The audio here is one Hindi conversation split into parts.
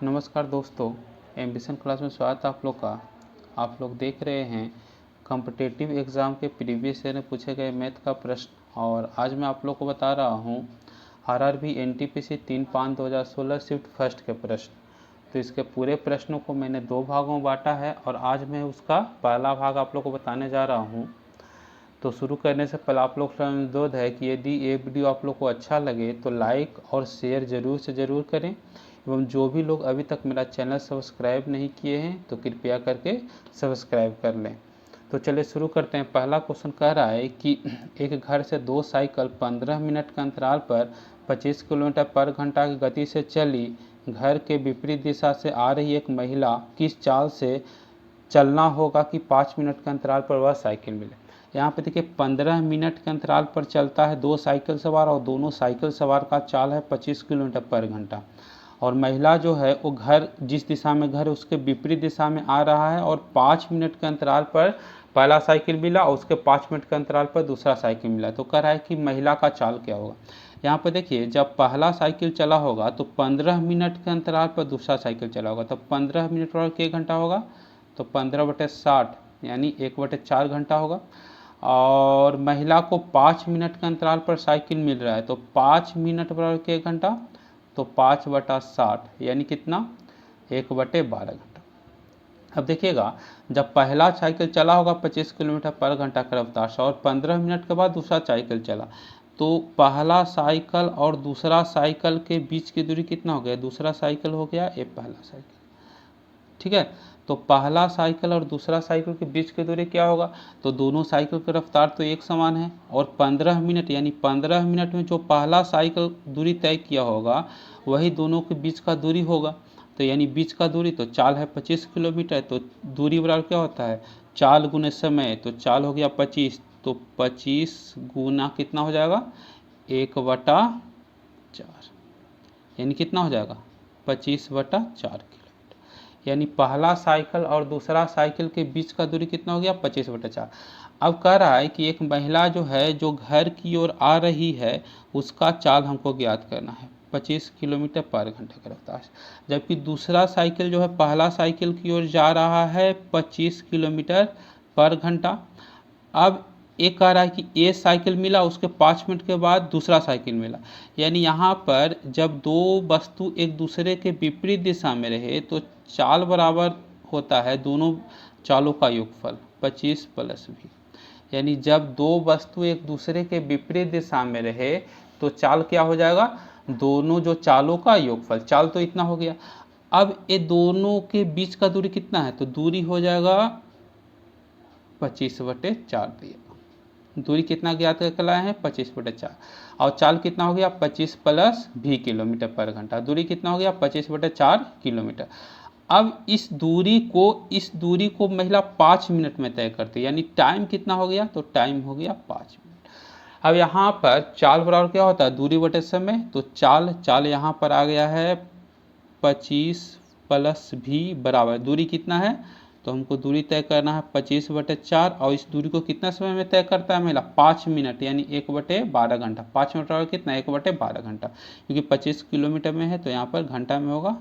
नमस्कार दोस्तों, एम्बिशन क्लास में स्वागत है आप लोग का। आप लोग देख रहे हैं कॉम्पिटिटिव एग्ज़ाम के प्रीवियस ईयर में पूछे गए मैथ का प्रश्न, और आज मैं आप लोग को बता रहा हूँ आरआरबी एनटीपीसी 3/5/2016 शिफ्ट फर्स्ट के प्रश्न। तो इसके पूरे प्रश्नों को मैंने 2 भागों में बांटा है और आज मैं उसका पहला भाग आप लोग को बताने जा रहा हूँ। तो शुरू करने से पहले आप लोग से अनुरोध है कि यदि ये वीडियो आप लोग को अच्छा लगे तो लाइक और शेयर ज़रूर से ज़रूर करें, एवं जो भी लोग अभी तक मेरा चैनल सब्सक्राइब नहीं किए हैं तो कृपया करके सब्सक्राइब कर लें। तो चलिए शुरू करते हैं। पहला क्वेश्चन कह रहा है कि एक घर से 2 साइकिल 15 मिनट के अंतराल पर 25 किलोमीटर पर घंटा की गति से चली। घर के विपरीत दिशा से आ रही एक महिला किस चाल से चलना होगा कि 5 मिनट के अंतराल पर वह साइकिल मिले। यहाँ पे देखिए 15 मिनट के अंतराल पर चलता है 2 साइकिल सवार, और दोनों साइकिल सवार का चाल है 25 किलोमीटर पर घंटा। और महिला जो है वो घर जिस दिशा में घर है उसके विपरीत दिशा में आ रहा है, और 5 मिनट के अंतराल पर पहला साइकिल मिला और उसके 5 मिनट के अंतराल पर दूसरा साइकिल मिला। तो कह रहा है कि महिला का चाल क्या होगा। यहाँ पर देखिए जब पहला साइकिल चला होगा तो 15 मिनट के अंतराल पर दूसरा साइकिल चला होगा, तो 15 मिनट और क्या घंटा होगा, तो 15/60 यानी 1/4 घंटा होगा। और महिला को 5 मिनट के अंतराल पर साइकिल मिल रहा है, तो 5 मिनट बराबर क्या घंटा, तो 5/60 यानी कितना, 1/12 घंटा। अब देखिएगा जब पहला साइकिल चला होगा 25 किलोमीटर पर घंटा की रफ्तार से, और 15 मिनट के बाद दूसरा साइकिल चला, तो पहला साइकिल और दूसरा साइकिल के बीच की दूरी कितना हो गया, दूसरा साइकिल हो गया ये पहला साइकिल। ठीक है, तो पहला साइकिल और दूसरा साइकिल के बीच की दूरी क्या होगा, तो दोनों साइकिल की रफ्तार तो एक समान है, और 15 मिनट यानी 15 मिनट में जो पहला साइकिल दूरी तय किया होगा वही दोनों के बीच का दूरी होगा। तो यानी बीच का दूरी तो चाल है 25 किलोमीटर, तो दूरी बराबर क्या होता है, चाल गुने समय, तो चाल हो गया 25, तो 25 गुना कितना हो जाएगा, 1/4 यानी कितना हो जाएगा, 25/4 यानी पहला साइकिल और दूसरा साइकिल के बीच का दूरी कितना हो गया, 25/4। अब कह रहा है कि एक महिला जो है जो घर की ओर आ रही है उसका चाल हमको ज्ञात करना है 25 किलोमीटर पर घंटे की रफ्तार से, जबकि दूसरा साइकिल जो है पहला साइकिल की ओर जा रहा है 25 किलोमीटर पर घंटा। अब एक कह रहा है कि ए साइकिल मिला, उसके 5 मिनट के बाद दूसरा साइकिल मिला, यानी यहाँ पर जब दो वस्तु एक दूसरे के विपरीत दिशा में रहे तो चाल बराबर होता है दोनों चालों का योगफल 25 + 20। यानी जब दो वस्तु एक दूसरे के विपरीत दिशा में रहे तो चाल क्या हो जाएगा, दोनों जो चालों का योगफल, चाल तो इतना हो गया। अब ये दोनों के बीच का दूरी कितना है, तो दूरी हो जाएगा 25/4 दिया। दूरी कितना ज्ञात कर लाए हैं, 25/4, और चाल कितना हो गया 25 + v किलोमीटर पर घंटा। दूरी कितना हो गया 25/4 किलोमीटर। अब इस दूरी को महिला 5 मिनट में तय करती है, यानी टाइम कितना हो गया, तो टाइम हो गया 5 मिनट। अब यहाँ पर चाल बराबर क्या होता है, दूरी बटे समय, तो चाल यहाँ पर आ गया है 25 + v बराबर दूरी कितना है, तो हमको दूरी तय करना है 25/4, और इस दूरी को कितना समय में तय करता है महिला, 5 मिनट यानी 1/12 घंटा। 5 मिनट और कितना, 1/12 घंटा, क्योंकि 25 किलोमीटर में है तो यहाँ पर घंटा में होगा।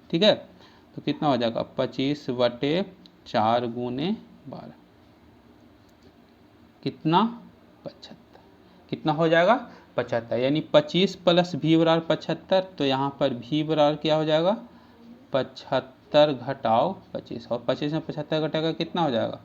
ठीक है, तो कितना हो जाएगा 25/4 × 12 कितना, 75। कितना हो जाएगा 75, यानी 25 + v बराबर 75, तो यहाँ पर v बराबर क्या हो जाएगा 75 घटाओ 25, और 25 में 75 घटाएगा कितना हो जाएगा,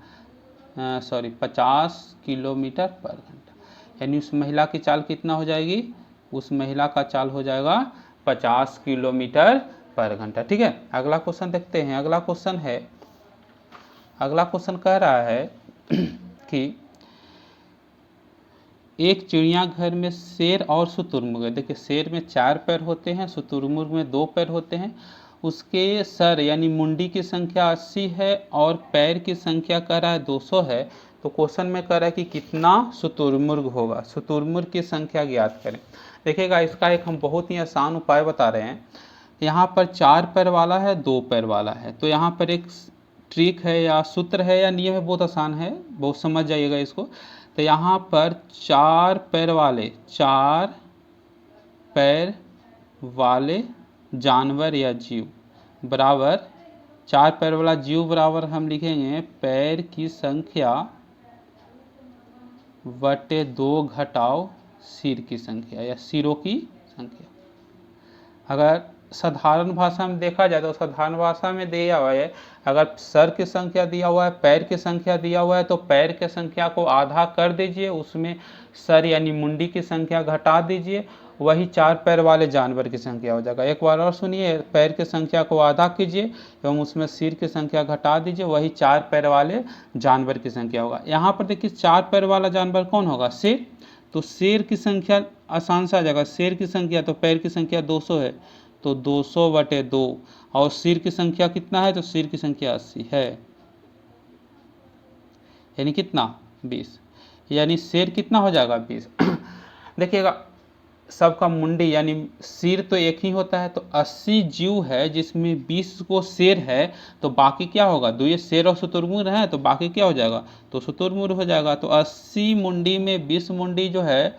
50 किलोमीटर पर घंटा। यानी उस महिला की चाल कितना हो जाएगी, उस महिला का चाल हो जाएगा 50 किलोमीटर पर घंटा। ठीक है, अगला क्वेश्चन देखते हैं। अगला क्वेश्चन कह रहा है कि एक चिड़ियाघर में शेर और शुतुरमुर्ग, देखिए शेर में 4 पैर होते हैं, शुतुरमुर्ग में 2 पैर होते हैं। उसके सर यानी मुंडी की संख्या 80 है और पैर की संख्या कह रहा है 200 है। तो क्वेश्चन में कह रहा है कि कितना शुतुरमुर्ग होगा, शुतुरमुर्ग की संख्या ज्ञात करें। देखिएगा इसका एक हम बहुत ही आसान उपाय बता रहे हैं। यहाँ पर 4 पैर वाला है, 2 पैर वाला है, तो यहाँ पर एक ट्रिक है या सूत्र है या नियम है, बहुत आसान है, बहुत समझ जाइएगा इसको। तो यहाँ पर 4 पैर वाले जानवर या जीव बराबर 4 पैर वाला जीव बराबर हम लिखेंगे पैर की संख्या बटे 2 घटाओ सिर की संख्या या सिरों की संख्या। अगर साधारण भाषा में देखा जाए तो साधारण भाषा में दिया हुआ है, अगर सर की संख्या दिया हुआ है, पैर की संख्या दिया हुआ है, तो पैर की संख्या को आधा कर दीजिए, उसमें सर यानी मुंडी की संख्या घटा दीजिए, वही 4 पैर वाले जानवर की संख्या हो जाएगा। एक बार और सुनिए, पैर की संख्या को आधा कीजिए एवं उसमें सिर की संख्या घटा दीजिए, वही 4 पैर वाले जानवर की संख्या होगा। यहाँ पर देखिए 4 पैर वाला जानवर कौन होगा? शेर। तो शेर की संख्या आसान सा आ जाएगा, शेर की संख्या तो पैर की संख्या 200 है, तो 200 बटे 2, और सिर की संख्या कितना है? तो सिर की संख्या 80 है, यानी कितना? 20, यानी शेर कितना हो जाएगा? 20। देखिएगा सबका मुंडी यानी सिर तो एक ही होता है, तो 80 जीव है जिसमें 20 को शेर है, तो बाकी क्या होगा? दो ये शेर और शुतुरमुर्ग है, तो बाकी क्या हो जाएगा? तो शुतुरमुर्ग हो जाएगा। तो 80 मुंडी में 20 मुंडी जो है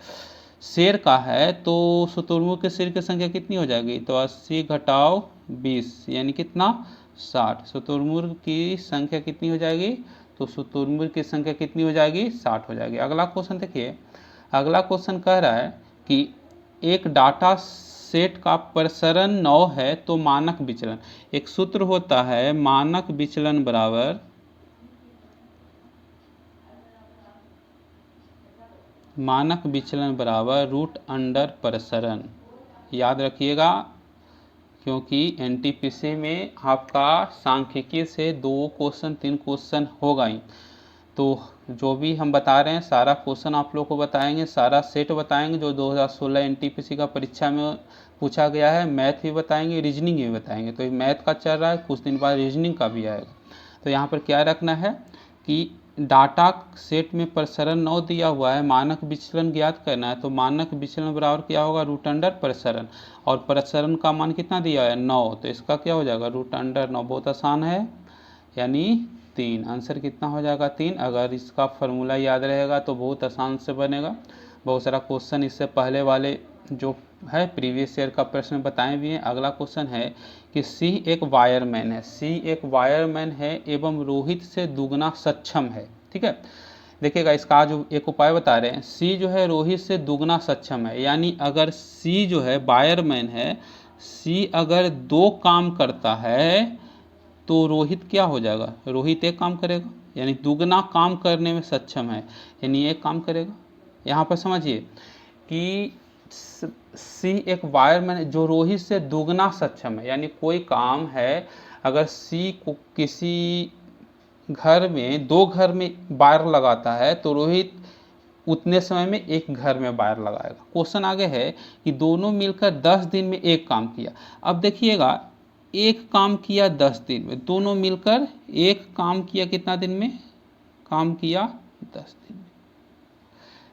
शेर का है, तो शुतुरमुर्ग के शेर की संख्या कितनी हो जाएगी? तो 80 घटाओ 20 यानी कितना? 60। शुतुरमुर्ग की संख्या कितनी हो जाएगी? तो शुतुरमुर्ग की संख्या कितनी हो जाएगी? 60 हो जाएगी। अगला क्वेश्चन देखिए, अगला क्वेश्चन कह रहा है कि एक डाटा सेट का प्रसरण 9 है तो मानक विचलन, एक सूत्र होता है मानक विचलन बराबर रूट अंडर प्रसरण। याद रखिएगा क्योंकि एनटीपीसी में आपका सांख्यिकी से 2 क्वेश्चन 3 क्वेश्चन होगा ही, तो जो भी हम बता रहे हैं सारा क्वेश्चन आप लोग को बताएंगे, सारा सेट बताएंगे जो 2016 एनटीपीसी का परीक्षा में पूछा गया है, मैथ भी बताएंगे, रीजनिंग भी बताएंगे। तो मैथ का चल रहा है, कुछ दिन बाद रीजनिंग का भी आएगा। तो यहाँ पर क्या रखना है कि डाटा सेट में प्रसरण 9 दिया हुआ है, मानक विचलन ज्ञात करना है, तो मानक विचलन बराबर क्या होगा? रूट अंडर प्रसरण, और प्रसरण का मान कितना दिया है? 9, तो इसका क्या हो जाएगा? Root under 9। बहुत आसान है, यानी 3। आंसर कितना हो जाएगा? 3। अगर इसका फॉर्मूला याद रहेगा तो बहुत आसान से बनेगा। बहुत सारा क्वेश्चन इससे पहले वाले जो है प्रीवियस ईयर का प्रश्न बताए भी हैं। अगला क्वेश्चन है कि सी एक वायरमैन है, सी एक वायरमैन है एवं रोहित से दुगना सक्षम है। ठीक है, देखिएगा इसका जो एक उपाय बता रहे हैं, सी जो है रोहित से दुगना सक्षम है, यानी अगर सी जो है वायरमैन है, सी अगर 2 काम करता है तो रोहित क्या हो जाएगा? रोहित 1 काम करेगा, यानी दुगना काम करने में सक्षम है, यानी 1 काम करेगा। यहाँ पर समझिए कि सी एक वायरमैन जो रोहित से दुगना सक्षम है, यानी कोई काम है अगर सी को किसी घर में 2 घर में वायर लगाता है तो रोहित उतने समय में 1 घर में वायर लगाएगा। क्वेश्चन आगे है कि दोनों मिलकर 10 दिन में 1 काम किया। अब देखिएगा 1 काम किया 10 दिन में, दोनों मिलकर 1 काम किया कितना दिन में? काम किया 10 दिन में।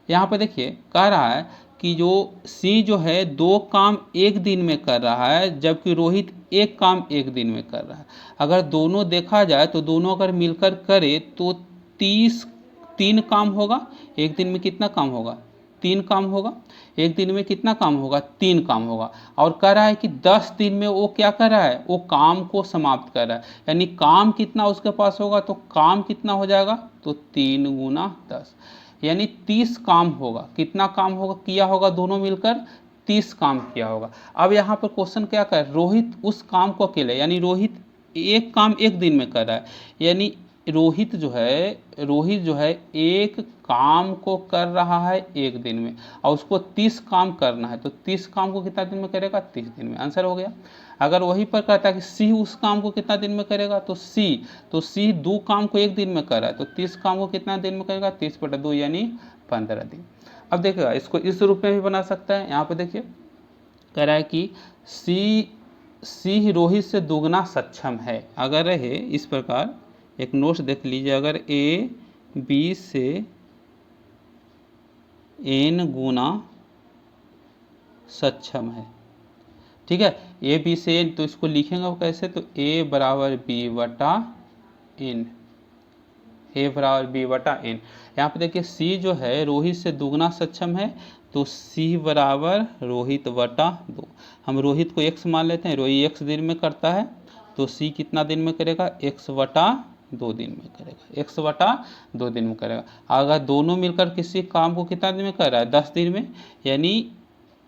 यहाँ पर देखिए कह रहा है कि जो सी जो है 2 काम 1 दिन में कर रहा है, जबकि रोहित 1 काम 1 दिन में कर रहा है। अगर दोनों देखा जाए तो दोनों अगर मिलकर करे तो 3 काम होगा। 1 दिन में कितना काम होगा? 3 काम होगा। 1 दिन में कितना काम होगा? 3 काम होगा। और कह रहा है कि 10 दिन में वो क्या कर रहा है? वो काम को समाप्त कर रहा है, यानी काम कितना उसके पास होगा? तो काम कितना हो जाएगा? तो 3 गुना 10, यानी 30 काम होगा। कितना काम होगा किया होगा दोनों मिलकर? 30 काम किया होगा। अब यहाँ पर क्वेश्चन क्या कर, रोहित उस काम को अकेले, यानी रोहित 1 काम 1 दिन में कर रहा है, यानी रोहित जो है 1 काम को कर रहा है 1 दिन में, और उसको 30 काम करना है, तो 30 काम को कितना दिन में करेगा? 30 दिन में। आंसर हो गया। अगर वहीं पर कहता है कि सी उस काम को कितना दिन में करेगा, तो सी 2 काम को 1 दिन में कर रहा है, तो 30 काम को कितना दिन में करेगा? 30/2 यानी 15 दिन। अब देखिएगा इसको इस रूप में भी बना सकता है। यहाँ पे देखिए कह रहा है कि सी रोहित से दुगना सक्षम है। अगर रहे इस प्रकार एक नोट्स देख लीजिए, अगर ए बी से n गुना सक्षम है, ठीक है, ए बी से n, तो इसको लिखेंगे कैसे? तो a बराबर b बटा n, a बराबर b बटा n। यहाँ पे देखिए c जो है रोहित से दुगना सक्षम है, तो c बराबर रोहित बटा 2। हम रोहित को x मान लेते हैं, रोहित x दिन में करता है, तो सी कितना दिन में करेगा, x बटा 2 दिन में करेगा, x बटा 2 दिन में करेगा। अगर दोनों मिलकर किसी काम को कितना दिन में कर रहा है, 10 दिन में, यानी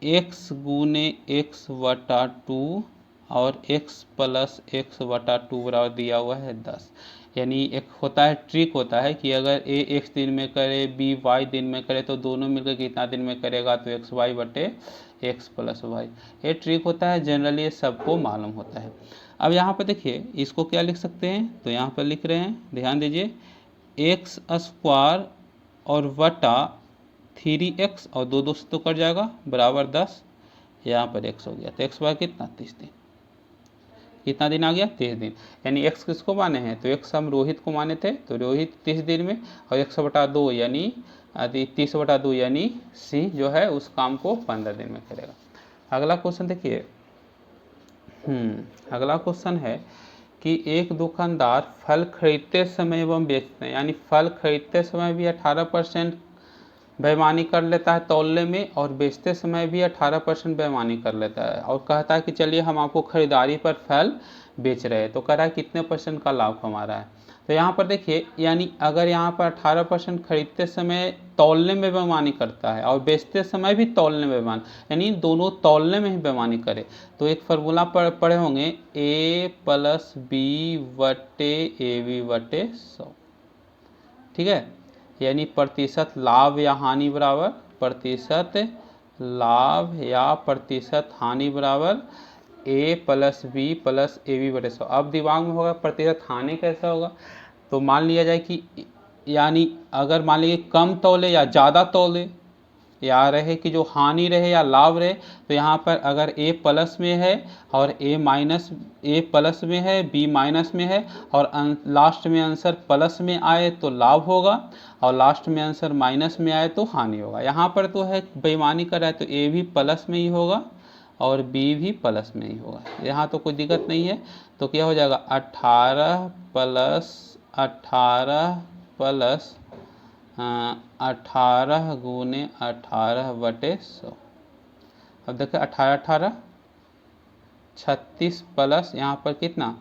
x गुने x बटा 2 और x प्लस x बटा 2 बराबर दिया हुआ है 10। यानी एक होता है ट्रिक होता है कि अगर a x दिन में करे b y दिन में करे तो दोनों मिलकर कितना दिन में करेगा, तो x y बटे x प्लस वाई। ये ट्रिक होता है, जनरली ये सबको मालूम होता है। अब यहाँ पर देखिए इसको क्या लिख सकते हैं, तो यहाँ पर लिख रहे हैं, ध्यान दीजिए, एक्स स्क्वायर और वटा 3x और दो दो से तो कट जाएगा बराबर 10, यहाँ पर x हो गया, तो x बार कितना 30 दिन, कितना दिन आ गया 30 दिन। यानी x किसको माने हैं, तो x हम रोहित को माने थे, तो रोहित 30 दिन में, और 100 बटा 2 यानी 30 बटा 2 यानी सी जो है उस काम को 15 दिन में करेगा। अगला क्वेश्चन देखिए, अगला क्वेश्चन है कि एक दुकानदार फल खरीदते समय एवं बेचते हैं, यानी फल खरीदते समय भी 18% बेईमानी कर लेता है तौलने में, और बेचते समय भी 18% बेईमानी कर लेता है, और कहता है कि चलिए हम आपको खरीदारी पर फल बेच रहे हैं, तो कह रहा है कितने % का लाभ कमा रहा है। तो यहाँ पर देखिए, यानी अगर यहाँ पर 18% खरीदते समय तौलने में बेईमानी करता है और बेचते समय भी तौलने में बेईमानी, यानी दोनों तौलने में ही बेईमानी करे, तो एक फार्मूला पढ़े होंगे a प्लस बी बटे ए बी बटे 100, ठीक है। यानी प्रतिशत लाभ या हानि बराबर प्रतिशत लाभ या प्रतिशत हानि बराबर a plus B plus A B बटे 100। अब दिमाग में होगा प्रतिशत हानि कैसा होगा, तो मान लिया जाए कि यानी अगर मान लीजिए कम तौले या ज़्यादा तौले, या रहे कि जो हानि रहे या लाभ रहे, तो यहाँ पर अगर a प्लस में है और a प्लस में है, b माइनस में है, और लास्ट में आंसर प्लस में आए तो लाभ होगा, और लास्ट में आंसर माइनस में आए तो हानि होगा। यहाँ पर तो है बेईमानी कर रहा है, तो a भी प्लस में ही होगा और b भी प्लस में ही होगा, यहाँ तो कोई दिक्कत नहीं है। तो क्या हो जाएगा 18 प्लस 18 गुने 18 बटे 100। अब देखिए 18 36 प्लस यहाँ पर कितना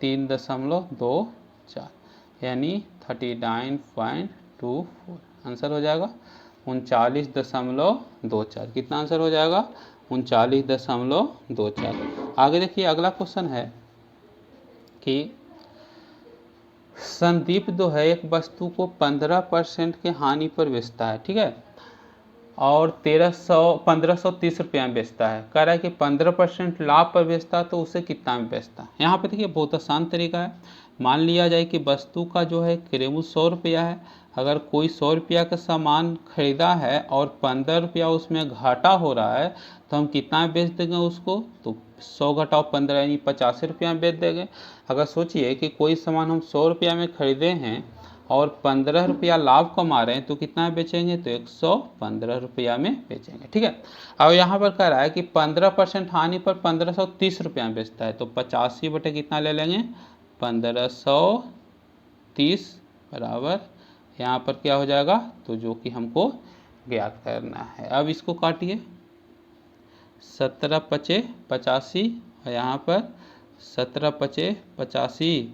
3.24, यानी 39.24 आंसर हो जाएगा 39.24। कितना आंसर हो जाएगा 39.24। आगे देखिए अगला क्वेश्चन है कि संदीप जो है एक वस्तु को 15% के हानि पर बेचता है, ठीक है, और 1530 रुपया में बेचता है। कह रहा है कि 15% लाभ पर बेचता है तो उसे कितना में बेचता है। यहाँ पे देखिए बहुत आसान तरीका है। मान लिया जाए कि वस्तु का जो है कीमत 100 रुपया है, अगर कोई 100 रुपया का सामान खरीदा है और 15 रुपया उसमें घाटा हो रहा है, तो हम कितना में बेच देंगे उसको, तो 100 घटाओ 15 यानी 85 रुपया में बेच देंगे। अगर सोचिए कि कोई सामान हम 100 रुपया में खरीदे हैं और 15 रुपया लाभ कमा रहे हैं, तो कितना में बेचेंगे, तो 115 रुपया में बेचेंगे, ठीक है। अब यहाँ पर कह रहा है कि 15% हानि पर 1530 रुपया में बेचता है, तो 85 बटे कितना ले लेंगे 1530 बराबर यहाँ पर क्या हो जाएगा, तो जो कि हमको ज्ञात करना है। अब इसको काटिए, 17 पचे 85 और यहाँ पर 17 पचे 85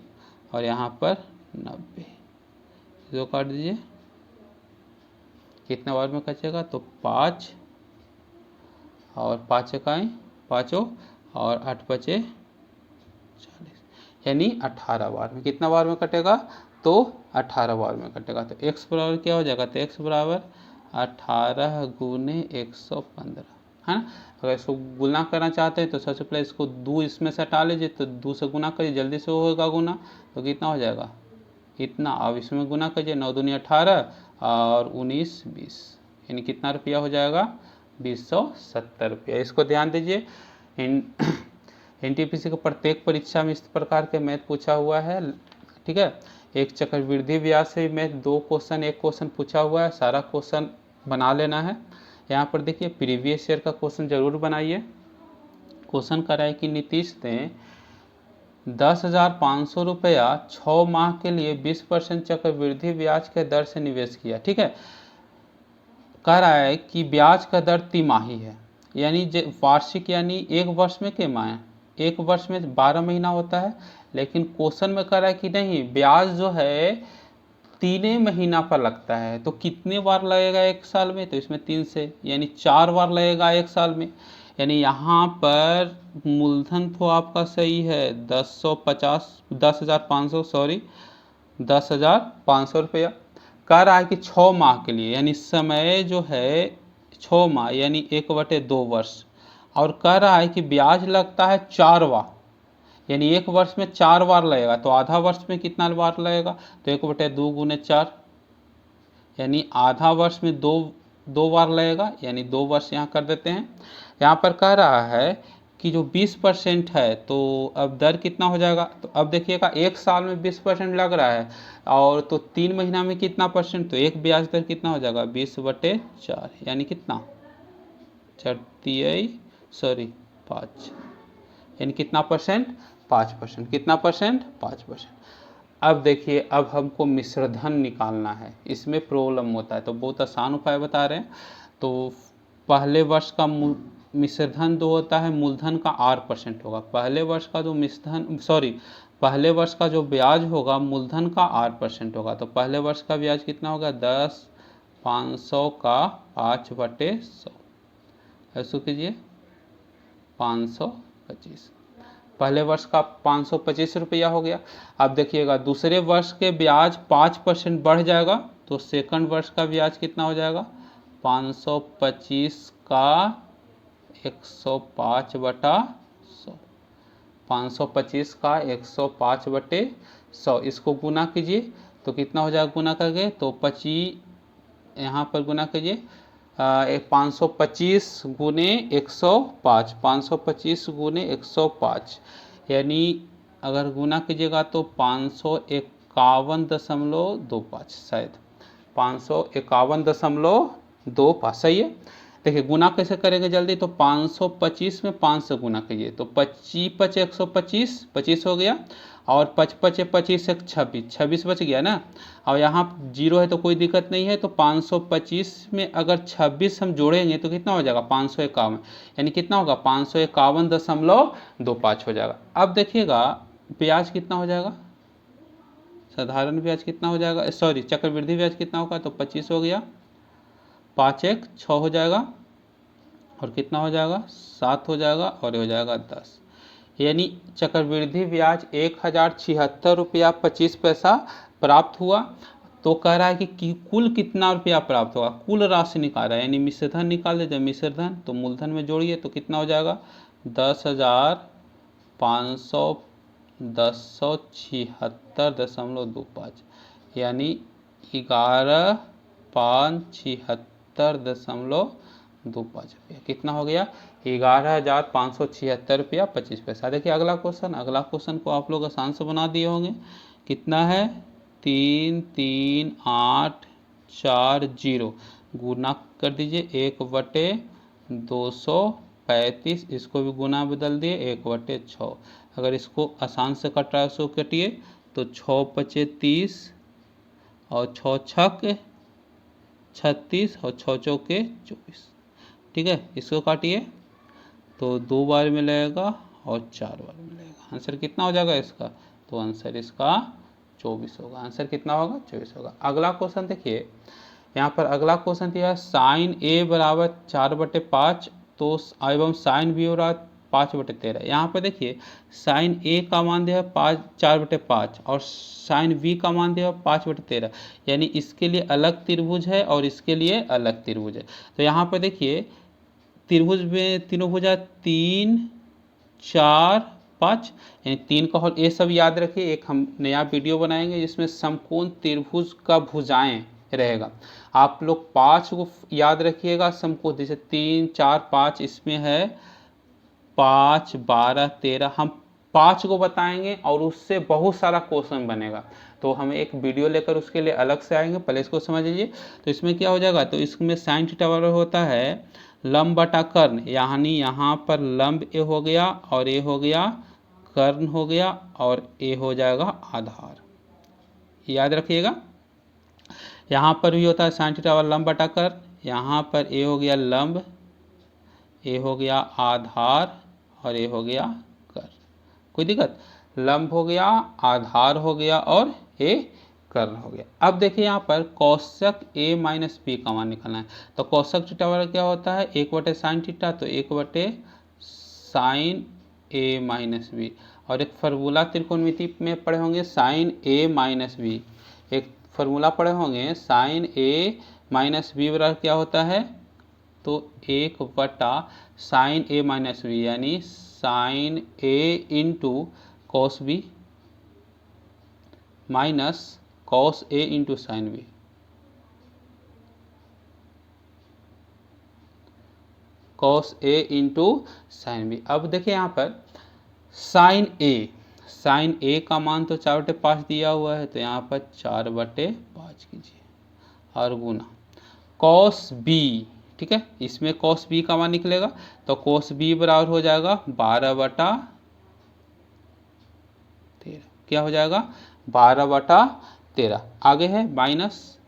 और यहाँ पर 90, इसको काट दीजिए, कितने बार में कचेगा, तो 5 और 5 इकाई 5 और 8 पचे 40, यानी 18 बार में। कितना बार में कटेगा, तो 18 बार में कटेगा। तो x बराबर क्या हो जाएगा, तो x बराबर 18 गुने 115 है ना। अगर इसको गुना करना चाहते हैं तो सबसे पहले इसको 2 इसमें से हटा लीजिए, तो 2 से गुना करिए, जल्दी से होगा गुना, तो कितना हो जाएगा इतना। अब इसमें गुना करिए, 9 दूनी 18 और 19 20, यानी कितना रुपया हो जाएगा 270 रुपया। इसको ध्यान दीजिए, एनटीपीसी को प्रत्येक परीक्षा में इस प्रकार के मैथ पूछा हुआ है, ठीक है। एक चक्रवृद्धि ब्याज से मैथ 2 क्वेश्चन, एक क्वेश्चन पूछा हुआ है, सारा क्वेश्चन बना लेना है। यहाँ पर देखिए प्रीवियस ईयर का क्वेश्चन जरूर बनाइए। क्वेश्चन कर रहा है कि नीतीश ने 10,500 रुपया 6 माह के लिए 20% चक्रवृद्धि ब्याज के दर से निवेश किया, ठीक है। कह रहा है कि ब्याज का दर तिमाही है, यानी वार्षिक यानी एक वर्ष में के माह एक वर्ष में 12 महीना होता है, लेकिन क्वेश्चन में कह रहा है कि नहीं, ब्याज जो है 3 महीना पर लगता है। तो कितने बार लगेगा एक साल में? तो इसमें 3 से यानी 4 बार लगेगा एक साल में। यानी यहाँ पर मूलधन तो आपका सही है 10,500 सॉरी 10,500 रुपया। कह रहा है कि 6 माह के लिए, यानी समय जो है 6 माह यानी 1/2 वर्ष, और कह रहा है कि ब्याज लगता है 4 बार, यानी एक वर्ष में 4 बार लगेगा। तो आधा वर्ष में कितना बार लगेगा? तो 1/2 गुने 4, यानी आधा वर्ष में दो बार लगेगा, यानी 2 वर्ष यहाँ कर देते हैं। यहाँ पर कह रहा है कि जो 20% है, तो अब दर कितना हो जाएगा? तो अब देखिएगा, एक साल में 20% लग रहा है, और तो 3 महीना में कितना परसेंट? तो एक ब्याज दर कितना हो जाएगा? 20/4, यानी कितना? 5, यानी कितना परसेंट? 5%। कितना परसेंट? 5%। अब देखिए, अब हमको मिश्रधन निकालना है, इसमें प्रॉब्लम होता है, तो बहुत आसान उपाय बता रहे हैं। तो पहले वर्ष का मिश्रधन जो होता है, मूलधन का R% होगा। पहले वर्ष का जो पहले वर्ष का जो ब्याज होगा मूलधन का R% होगा। तो पहले वर्ष का ब्याज कितना होगा? 10,500 का 5/100, ऐसा कीजिए 525। पहले वर्ष का 525 रुपया हो गया। अब देखिएगा, दूसरे वर्ष के ब्याज 5% बढ़ जाएगा, तो सेकंड वर्ष का ब्याज कितना हो जाएगा? 525 का 105/100, 525 का 105/100, इसको गुना कीजिए तो कितना हो जाएगा? गुना करके तो 25, यहाँ पर गुना कीजिए 525 गुने 105, 525 गुने 105, यानी अगर गुना कीजिएगा तो 551.25, शायद 551.25, सही है। देखिए गुना कैसे करेंगे जल्दी, तो 525 में 5 से गुना कीजिए, तो 25 125, 25 हो गया, और 55 25 एक 26, 26 बच गया ना। और यहाँ 0 है तो कोई दिक्कत नहीं है, तो 525 में अगर 26 हम जोड़ेंगे तो कितना हो जाएगा? 551, यानी कितना होगा? 551.25 हो जाएगा। अब देखिएगा ब्याज कितना हो जाएगा, साधारण ब्याज कितना हो जाएगा, सॉरी चक्रवृद्धि ब्याज कितना होगा? तो 25 हो गया, 5 1 6 हो जाएगा, और कितना हो जाएगा? 7 हो जाएगा, और ये हो जाएगा 10, यानी चक्रवृद्धि ब्याज 1076 रुपया 25 पैसा प्राप्त हुआ। तो कह रहा है कि कुल कितना रुपया प्राप्त हुआ, कुल राशि निकाल रहा है, यानी मिश्रधन निकाल दे। जब मिश्रधन तो मूलधन में जोड़िए तो कितना हो जाएगा? 10,576.25, यानी 11,576.25 रुपया। कितना हो गया? 11,576 रुपया 25 पैसा। देखिए अगला क्वेश्चन को आप लोग आसान से बना दिए होंगे। कितना है? 3,3,8,4,0, गुना कर दीजिए 1/235, इसको भी गुना बदल दिए 1/6। अगर इसको आसान से कट रहा है उसको कटिए, तो 6 5 30, और 6 6 36, और 6 चौके 24। ठीक है, इसको काटिए तो 2 बार मिलेगा और 4 बार मिलेगा। आंसर कितना हो जाएगा इसका? तो आंसर इसका 24 होगा। आंसर कितना होगा? 24 होगा। अगला क्वेश्चन देखिए, यहाँ पर अगला क्वेश्चन दिया है साइन ए बराबर 4/5, तो एवं साइन बी बराबर 5/13। यहाँ पर देखिए साइन ए का मान दिया है 4/5, और साइन बी का मान दिया है 5/13, यानी इसके लिए अलग त्रिभुज है और इसके लिए अलग त्रिभुज है। तो यहाँ पर देखिए त्रिभुज में तीनों भुजा 3 4 5, यानी 3 का होल, ये सब याद रखिए। एक हम नया वीडियो बनाएंगे जिसमें समकोण त्रिभुज का भुजाएं रहेगा। आप लोग 5 को याद रखिएगा समकोण, जैसे 3 4 5, इसमें है 5 12 13, हम 5 को बताएंगे और उससे बहुत सारा क्वेश्चन बनेगा। तो हम एक वीडियो लेकर उसके लिए अलग से आएंगे, पहले इसको समझ लीजिए। तो इसमें क्या हो जाएगा, तो इसमें साइन थीटा बराबर होता है लंब बटा कर्ण, यानी यहाँ पर लंब ए हो गया और ए हो गया, कर्ण हो गया और ए हो जाएगा आधार। याद रखिएगा, यहाँ पर भी होता है साइन थीटा और लंब बटा कर्ण, यहाँ पर ए हो गया लंब, ए हो गया आधार और ए हो गया कर्ण। कोई दिक्कत। लंब हो गया, आधार हो गया और ए कर्ण हो गया। अब देखिए यहाँ पर कोशक a माइनस बी का मान निकालना है। तो कोशक थीटा बराबर क्या होता है, 1/sin थीटा, तो 1/sin a माइनस बी। और एक फार्मूला त्रिकोणमिति में पढ़े होंगे sin a माइनस बी, एक फार्मूला पढ़े होंगे sin a माइनस बी बराबर क्या होता है, तो 1/sin a माइनस बी, यानी sin a into cos b minus cos a into sine B. cos a into sine B. अब देखिए यहाँ पर साइन a का मान तो 4/5 दिया हुआ है, तो यहाँ पर 4/5 कीजिए और गुना cos b, ठीक है, इसमें cos b का मान निकलेगा, तो cos b बराबर हो जाएगा 12/13। क्या हो जाएगा, 12/13। आगे है माइनस।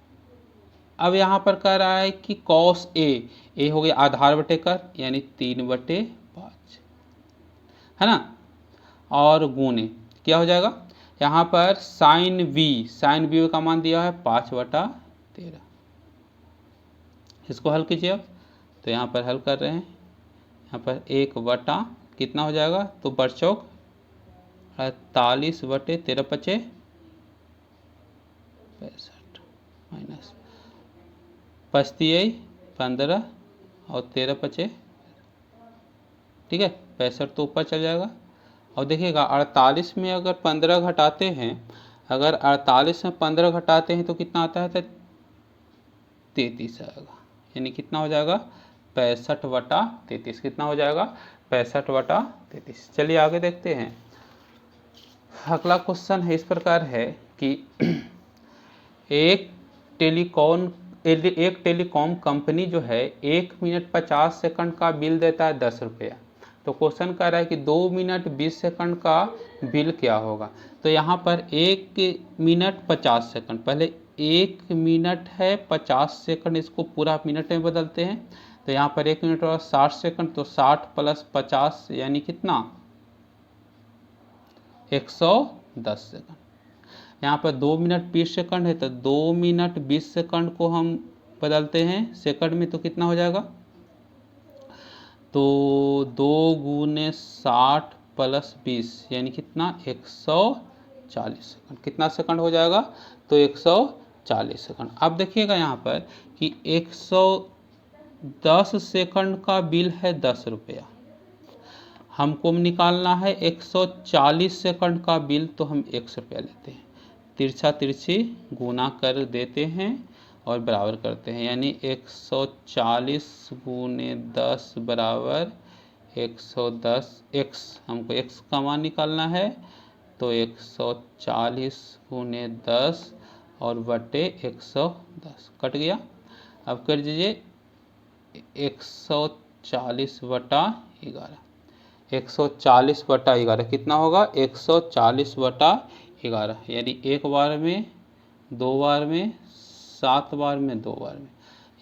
अब यहाँ पर कह रहा है कि cos a हो गया आधार बटे कर, यानी 3/5 है ना, और गुणे क्या हो जाएगा, यहाँ पर साइन b का मान दिया है 5/13। इसको हल कीजिए अब, तो यहाँ पर हल कर रहे हैं, यहाँ पर 1 कितना हो जाएगा, तो बरचौक 48/13 65 माइनस 15 और 13 ठीक है, 65 तो ऊपर चल जाएगा। और देखिएगा 48 में अगर 15 घटाते हैं, अगर 48 में 15 घटाते हैं तो कितना आता है, तो 33 आएगा, यानी कितना हो जाएगा 65/33। कितना हो जाएगा 65/33। चलिए आगे देखते हैं। अगला क्वेश्चन है इस प्रकार है कि एक टेलीकॉम कंपनी जो है 1 मिनट 50 सेकंड का बिल देता है 10 रुपया। तो क्वेश्चन कह रहा है कि 2 मिनट 20 सेकंड का बिल क्या होगा। तो यहाँ पर 1 मिनट 50 सेकंड, पहले 1 मिनट है 50 सेकंड, इसको पूरा मिनट में बदलते हैं। तो यहाँ पर 1 मिनट और 60 सेकंड, तो 60 + 50 यानी कितना 110 सेकंड। यहाँ पर 2 मिनट 20 सेकंड है, तो 2 मिनट 20 सेकंड को हम बदलते हैं सेकंड में, तो कितना हो जाएगा, तो 2 × 60 + 20 यानी कितना 140 सेकंड। कितना सेकंड हो जाएगा, तो 140 सेकंड। अब देखिएगा यहाँ पर कि 110 सेकंड का बिल है 10 रुपया, हमको निकालना है 140 सेकंड का बिल, तो हम 100 रुपया लेते हैं, तिरछा तिरछी गुना कर देते हैं और बराबर करते हैं, यानी 140 × 10 बराबर 110 x, हमको x का मान निकालना है, तो 140 × 10 और बटे 110 कट गया। अब कर दीजिए 140/11, 140/11 कितना होगा 140/11, यानी एक बार में, दो बार में, 7 बार में, 2 बार में,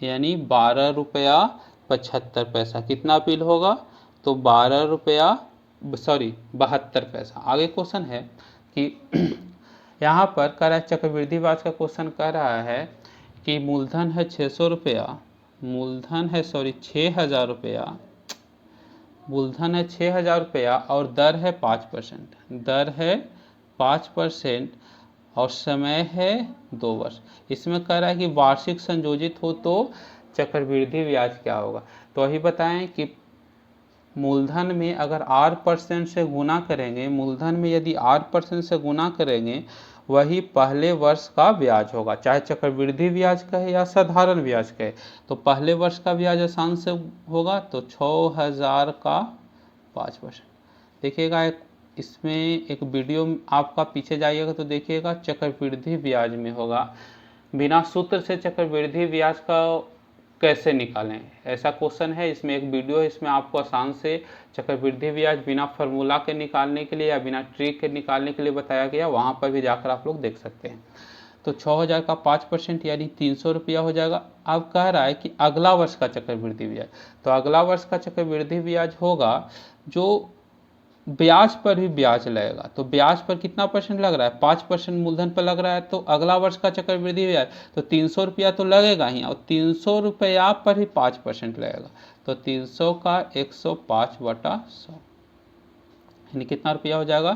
यानी 12 रुपया 75 पैसा। कितना बिल होगा, तो 12 रुपया 72 पैसा। आगे क्वेश्चन है कि यहाँ पर कह रहा है चक्रवृद्धि ब्याज का क्वेश्चन कह रहा है कि मूलधन है 600 रुपया, मूलधन है 6000 रुपया, मूलधन है 6000 रुपया और दर है 5%, दर है 5% और समय है 2 वर्ष। इसमें कह रहा है कि वार्षिक संयोजित हो तो चक्रवृद्धि ब्याज क्या होगा। तो वही बताएं कि मूलधन में अगर r% से गुना करेंगे, मूलधन में यदि r% से गुना करेंगे, वही पहले वर्ष का ब्याज होगा, चाहे चक्रवृद्धि ब्याज कहे या साधारण ब्याज कहे। तो पहले वर्ष का ब्याज आसान से होगा, तो 6000 का 5%। देखिएगा इसमें एक वीडियो आपका पीछे जाइएगा तो देखिएगा चक्रवृद्धि ब्याज में होगा, बिना सूत्र से चक्रवृद्धि ब्याज का कैसे निकालें, ऐसा क्वेश्चन है। इसमें एक वीडियो है, इसमें आपको आसान से चक्रवृद्धि ब्याज बिना फार्मूला के निकालने के लिए या बिना ट्रिक के निकालने के लिए बताया गया, वहाँ पर भी जाकर आप लोग देख सकते हैं। तो 6000 का 5% यानी 300 रुपया हो जाएगा। अब कह रहा है कि अगला वर्ष का चक्रवृद्धि ब्याज, तो अगला वर्ष का चक्रवृद्धि ब्याज होगा जो ब्याज पर भी ब्याज लगेगा। तो ब्याज पर कितना परसेंट लग रहा है? 5% मूलधन पर लग रहा है। तो अगला वर्ष का चक्रवृद्धि ब्याज तो 300 रुपया तो लगेगा ही, और 300 रुपया पर ही 5% लगेगा। तो 300 का 105/100 यानी कितना रुपया हो जाएगा?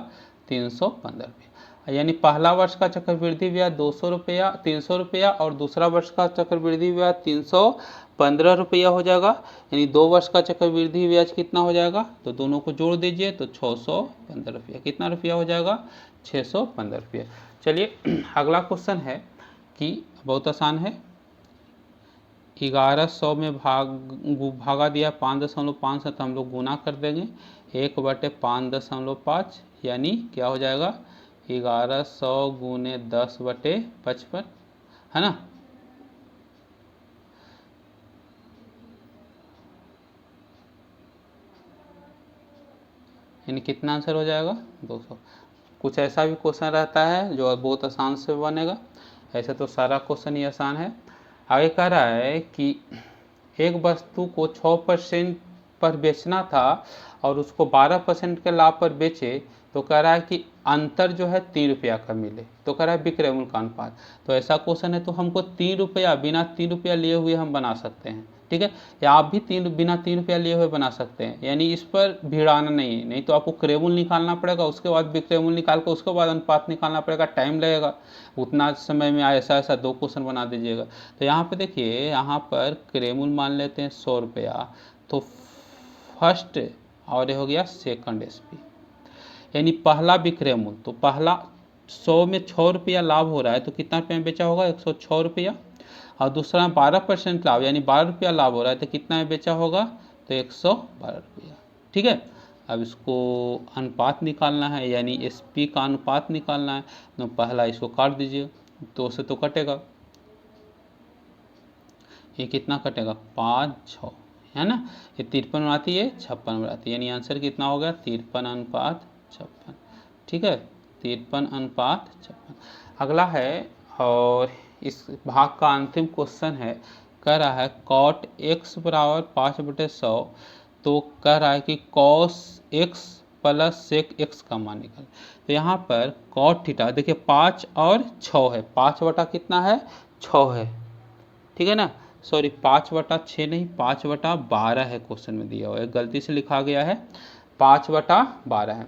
315 रुपया। यानी पहला वर्ष का चक्रवृद्धि ब्याज 200 रुपया 300 रुपया और दूसरा वर्ष का चक्रवृद्धि ब्याज 315 रुपया हो जाएगा। यानी 2 वर्ष का चक्रवृद्धि ब्याज कितना हो जाएगा? तो दोनों को जोड़ दीजिए तो 615 रुपया। कितना रुपया हो जाएगा? 615 रुपया। चलिए अगला क्वेश्चन है कि बहुत आसान है। 1100 में भागा दिया 5.5 से, तो हम लोग गुना कर देंगे 1/5.5 यानी क्या हो जाएगा? 1100 गुने 10/55 है ना। यानी कितना आंसर हो जाएगा? 200। कुछ ऐसा भी क्वेश्चन रहता है जो बहुत आसान से बनेगा, ऐसे तो सारा क्वेश्चन ही आसान है। आगे कह रहा है कि एक वस्तु को 6% पर बेचना था और उसको 12% के लाभ पर बेचे, तो कह रहा है कि अंतर जो है 3 रुपया का मिले। तो कह रहा है विक्रय मूल्य का अनुपात। तो ऐसा क्वेश्चन है तो हमको 3 रुपया बिना 3 रुपया लिए हुए हम बना सकते हैं, ठीक है। या आप भी बिना 3 रुपया लिए हुए बना सकते हैं। यानी इस पर भिड़ाना नहीं है, नहीं तो आपको क्रय मूल्य निकालना पड़ेगा, उसके बाद विक्रय मूल्य निकाल कर उसके बाद अनुपात निकालना पड़ेगा, टाइम लगेगा। उतना समय में ऐसा 2 क्वेश्चन बना दीजिएगा। तो यहाँ पे देखिए, यहाँ पर क्रय मूल्य मान लेते हैं 100 रुपया, तो फर्स्ट और ये हो गया सेकंड एसपी, यानी पहला विक्रय मूल्य। तो पहला 100 में 6 रुपया लाभ हो रहा है, तो कितना रुपये में बेचा होगा? 106 रुपया। और दूसरा 12% लाभ यानी 12 रुपया लाभ हो रहा है, तो कितना में बेचा होगा? तो 112 रुपया, ठीक है। अब इसको अनुपात निकालना है, यानी एसपी का अनुपात निकालना है। तो पहला इसको काट दीजिए, 2 से तो कटेगा, ये कितना कटेगा? 5 6 है ना। ये 53 बनाती है, 56 बनाती है, यानी आंसर कितना हो गया? 53:56, ठीक है। 53:56। अगला है, और इस भाग का अंतिम क्वेश्चन है। कह रहा है cot x बराबर 5/100, तो कह रहा है कि cos x plus sec x का मान निकाल। तो यहाँ पर cot थीटा देखिए 5 और 6 है, 5 बटा कितना है? 6 है, ठीक है ना। सॉरी 5/6 नहीं, 5/12 है क्वेश्चन में दिया हुआ है, गलती से लिखा गया है 5/12 है।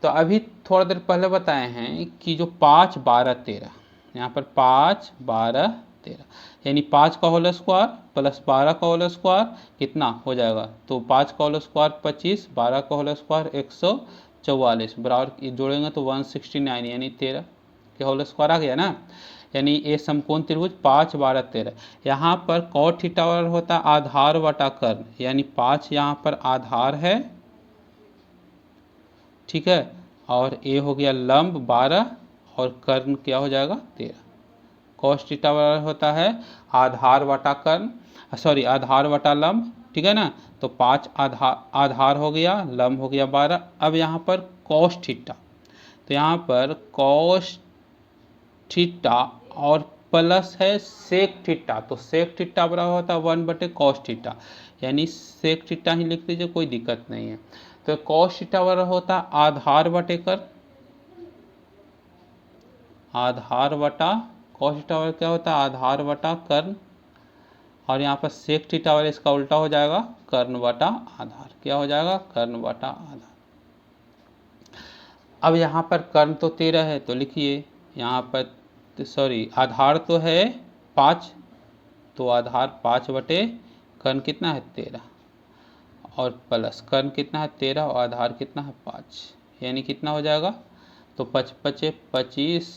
तो अभी थोड़ा देर पहले बताए हैं कि जो 5 12 13, यहाँ पर 5 12 13 यानी 5 का होल स्क्वायर प्लस 12 का होल स्क्वायर कितना हो जाएगा? तो 5 का होल स्क्वायर 25, 12 का होल स्क्वायर 144, बराबर जोड़ेंगे तो 169, यानी 13 के होल स्क्वायर आ गया ना। यानी ये समकोण त्रिभुज 5 12 13। यहाँ पर cot थीटा होता है आधार बटा कर्ण, यानी 5 यहाँ पर आधार है, ठीक है। और ये हो गया लंब 12 और कर्ण क्या हो जाएगा? 13। cos थीटा होता है आधार बटा कर्ण, सॉरी आधार बटा लंब, ठीक है ना। तो 5 आधार हो गया, लंब हो गया 12। अब यहाँ पर cos थीटा, तो यहाँ पर cos थीटा और प्लस है सेक थीटा, तो सेक थीटा बराबर होता है 1/cos थीटा, यानी सेक थीटा ही लिख दीजिए, कोई दिक्कत नहीं है। तो cos थीटा बराबर होता है आधार बटे कर, आधार बटा cos थीटा बराबर क्या होता है? आधार बटा कर्ण, और यहाँ पर सेक थीटा वाले इसका उल्टा हो जाएगा कर्ण बटा आधार, क्या हो जाएगा? कर्ण बटा आधार। अब यहाँ पर कर्ण तो 13 है, तो लिखिए यहाँ पर, सॉरी आधार तो है 5, तो आधार 5 कर्ण कितना है? 13, और प्लस कर्ण कितना है? 13, और आधार कितना है? 5, यानी कितना हो जाएगा? तो 5 5 25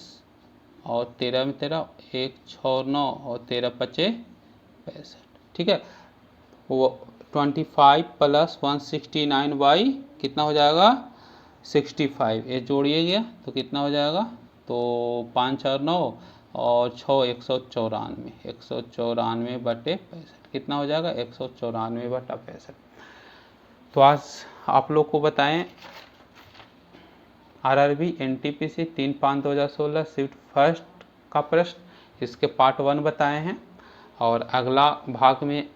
और 13 में 13, 1 6 9 और 13 5 65, ठीक है। वो 25 प्लस 169 कितना हो जाएगा? 65, ये जोड़िए गया तो कितना हो जाएगा? तो 5 और 9 और 6 194, 194/65 कितना हो जाएगा? 194/65। तो आज आप लोग को बताएं आरआरबी एनटीपीसी 3/5/2016 शिफ्ट फर्स्ट का प्रश्न, इसके पार्ट 1 बताए हैं, और अगला भाग में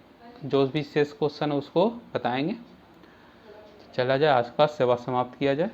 जो भी शेष क्वेश्चन है उसको बताएंगे। चला जाए, आज का सेवा समाप्त किया जाए।